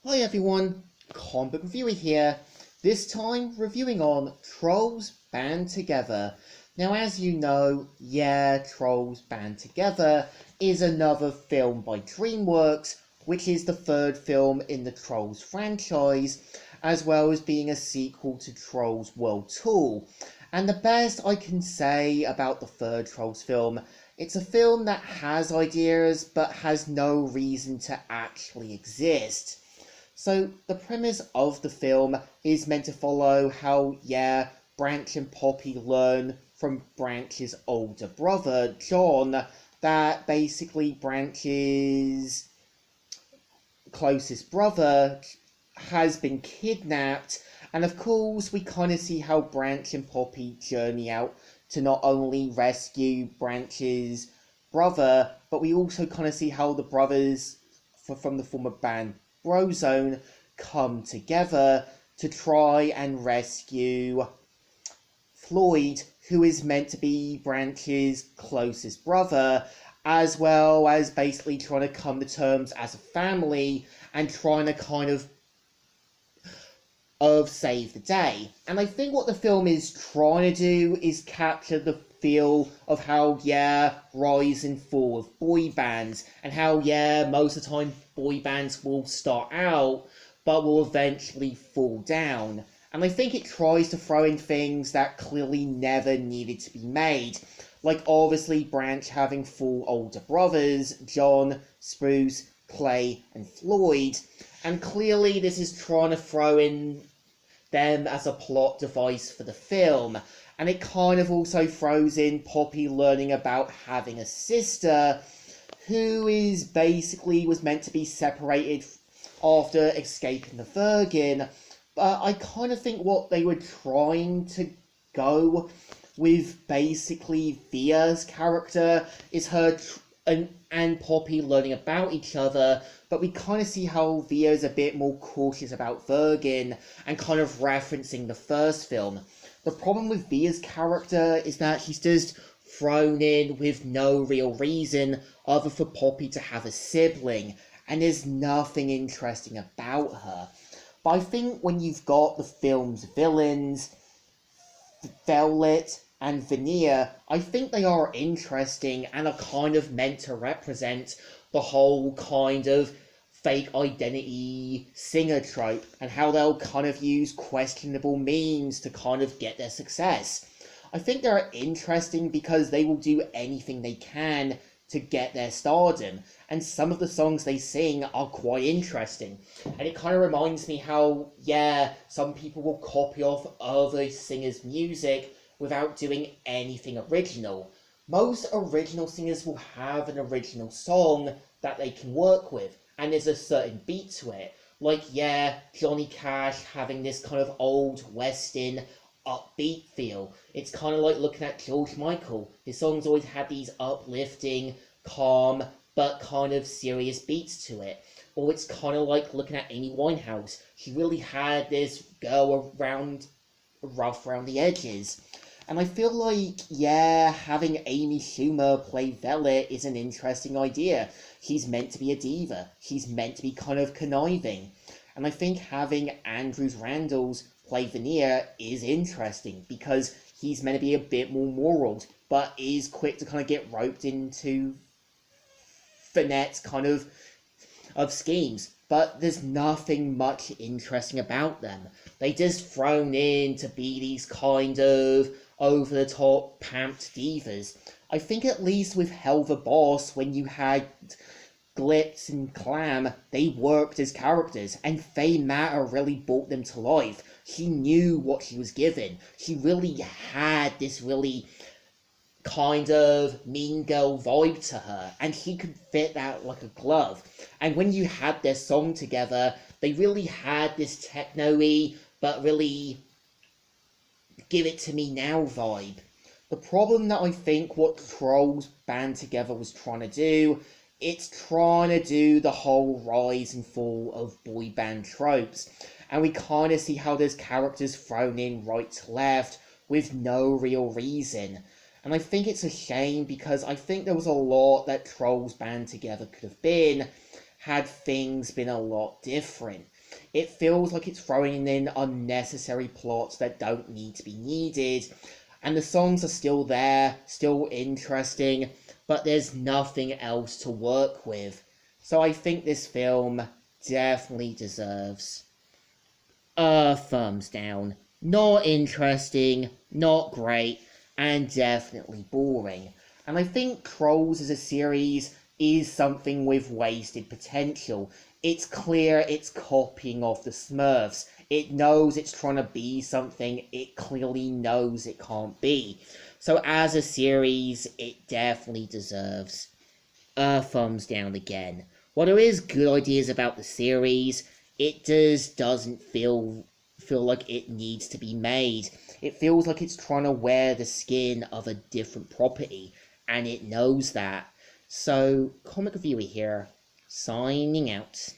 Hi everyone, comic book reviewer here, this time reviewing on Trolls Band Together. Now as you know, Trolls Band Together is another film by Dreamworks, which is the third film in the Trolls franchise, as well as being a sequel to Trolls World Tour. And the best I can say about the third Trolls film, it's a film that has ideas but has no reason to actually exist. So the premise of the film is meant to follow how, Branch and Poppy learn from Branch's older brother, John, that basically Branch's closest brother has been kidnapped. And of course, we kind of see how Branch and Poppy journey out to not only rescue Branch's brother, but we also kind of see how the brothers from the former band Brozone come together to try and rescue Floyd, who is meant to be Branch's closest brother, as well as basically trying to come to terms as a family and trying to kind of save the day. And I think what the film is trying to do is capture the feel of how, rise and fall of boy bands, and how, most of the time boy bands will start out, but will eventually fall down. And I think it tries to throw in things that clearly never needed to be made. Like, obviously, Branch having four older brothers, John, Spruce, Clay, and Floyd. And clearly this is trying to throw in them as a plot device for the film. And it kind of also throws in Poppy learning about having a sister who is basically was meant to be separated after escaping the Virgin. But I kind of think what they were trying to go with basically Via's character is her and Poppy learning about each other, but we kind of see how Via's a bit more cautious about Virgin and kind of referencing the first film. The problem with Via's character is that she's just thrown in with no real reason other for Poppy to have a sibling, and there's nothing interesting about her. But I think when you've got the film's villains, Velvet and Veneer, I think they are interesting and are kind of meant to represent the whole kind of fake identity singer trope and how they'll kind of use questionable means to kind of get their success. I think they're interesting because they will do anything they can to get their stardom, and some of the songs they sing are quite interesting. And it kind of reminds me how, some people will copy off other singers' music without doing anything original. Most original singers will have an original song that they can work with, and there's a certain beat to it. Like, Johnny Cash having this kind of old western upbeat feel. It's kind of like looking at George Michael. His songs always had these uplifting, calm, but kind of serious beats to it. Or it's kind of like looking at Amy Winehouse. She really had this go around, rough around the edges. And I feel like, having Amy Schumer play Velvet is an interesting idea. She's meant to be a diva. She's meant to be kind of conniving. And I think having Andrews Randalls play Veneer is interesting because he's meant to be a bit more moral, but is quick to kind of get roped into Finette's kind of schemes. But there's nothing much interesting about them. They just thrown in to be these kind of over-the-top pamped divas. I think at least with Helva Boss, when you had Glitz and Clam, they worked as characters, and Faye Matter really brought them to life. She knew what she was given. She really had this really kind of mean girl vibe to her, and she could fit that like a glove. And when you had their song together, they really had this techno-y, but really give it to me now vibe. The problem that I think what Trolls Band Together was trying to do, it's trying to do the whole rise and fall of boy band tropes. And we kind of see how there's characters thrown in right to left with no real reason. And I think it's a shame because I think there was a lot that Trolls Band Together could have been had things been a lot different. It feels like it's throwing in unnecessary plots that don't need to be needed, and the songs are still there, still interesting, but there's nothing else to work with. So I think this film definitely deserves a thumbs down. Not interesting, not great, and definitely boring. And I think Trolls as a series is something with wasted potential. It's clear it's copying off the Smurfs. It knows it's trying to be something it clearly knows it can't be. So as a series, it definitely deserves a thumbs down again. While there is good ideas about the series, it just doesn't feel like it needs to be made. It feels like it's trying to wear the skin of a different property, and it knows that. So, Comic Reviewer here, signing out.